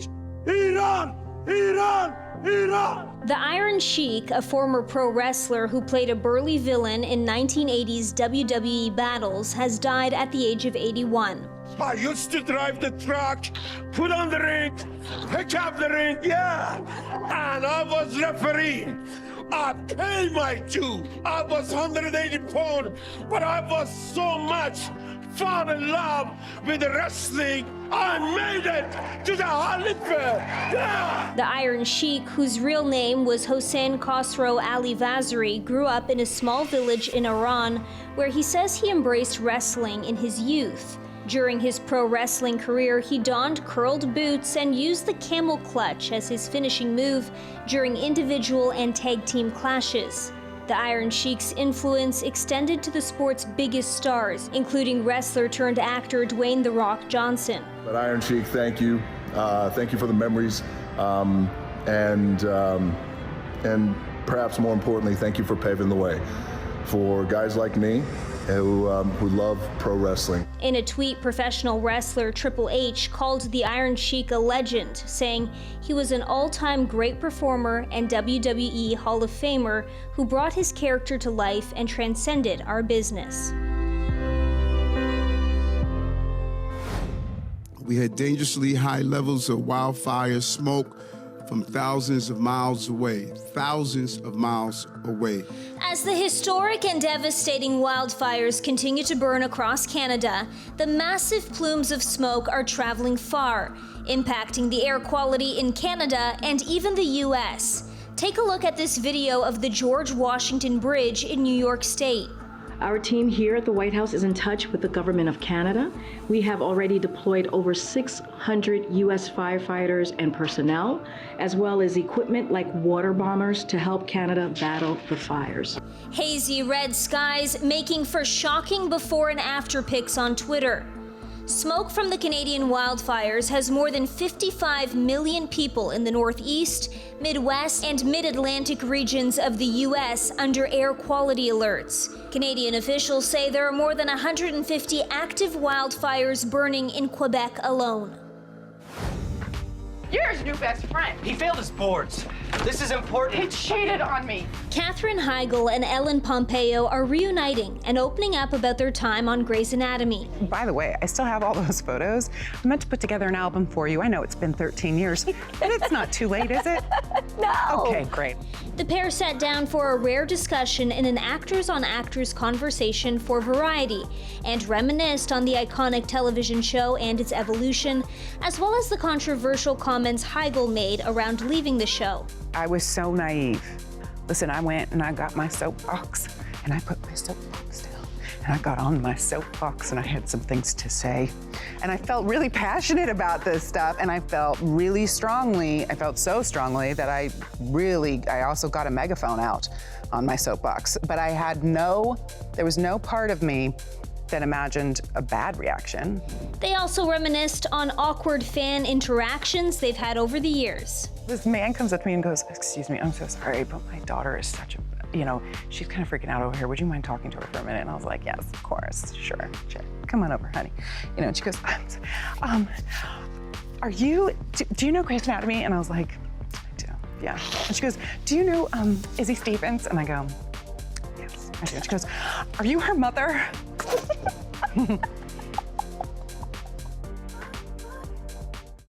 Sheik! Iran! Iran! Iran! The Iron Sheik, a former pro wrestler who played a burly villain in 1980s WWE battles, has died at the age of 81. I used to drive the truck, put on the ring, pick up the ring, yeah. And I was referee. I paid my due. I was 180 pounds, but I was so much fall in love with wrestling. I made it to the Hollywood. Yeah. The Iron Sheik, whose real name was Hossein Khosrow Ali Vaziri, grew up in a small village in Iran where he says he embraced wrestling in his youth. During his pro wrestling career, he donned curled boots and used the camel clutch as his finishing move during individual and tag team clashes. The Iron Sheik's influence extended to the sport's biggest stars, including wrestler turned actor Dwayne "The Rock" Johnson. But Iron Sheik, thank you. Thank you for the memories. And perhaps more importantly, thank you for paving the way for guys like me who love pro wrestling. In a tweet, professional wrestler Triple H called the Iron Sheik a legend, saying he was an all-time great performer and WWE Hall of Famer who brought his character to life and transcended our business. We had dangerously high levels of wildfire smoke from thousands of miles away, As the historic and devastating wildfires continue to burn across Canada, the massive plumes of smoke are traveling far, impacting the air quality in Canada and even the U.S. Take a look at this video of the George Washington Bridge in New York State. Our team here at the White House is in touch with the Government of Canada. We have already deployed over 600 U.S. firefighters and personnel, as well as equipment like water bombers to help Canada battle the fires. Hazy red skies making for shocking before and after pics on Twitter. Smoke from the Canadian wildfires has more than 55 million people in the Northeast, Midwest, and Mid-Atlantic regions of the U.S. under air quality alerts. Canadian officials say there are more than 150 active wildfires burning in Quebec alone. You're his new best friend. He failed his boards. This is important. He cheated on me. Katherine Heigl and Ellen Pompeo are reuniting and opening up about their time on Grey's Anatomy. By the way, I still have all those photos. I meant to put together an album for you. I know it's been 13 years, but it's not too late, is it? No. Okay, great. The pair sat down for a rare discussion in an actors-on-actors conversation for Variety and reminisced on the iconic television show and its evolution, as well as the controversial comments Heigl made around leaving the show. I was so naive. Listen, I went and I got my soapbox and I put my soapbox down and I got on my soapbox and I had some things to say. And I felt really passionate about this stuff and I felt really strongly, I felt so strongly that I also got a megaphone out on my soapbox. But there was no part of me that imagined a bad reaction. They also reminisced on awkward fan interactions they've had over the years. This man comes up to me and goes, "Excuse me, I'm so sorry, but my daughter is such a, she's kind of freaking out over here. Would you mind talking to her for a minute?" And I was like, "Yes, of course, sure. Come on over, honey." And she goes, do you know Grey's Anatomy?" And I was like, "I do, yeah." And she goes, "Do you know Izzy Stevens?" And I go, "Yes, I do." And she goes, "Are you her mother?"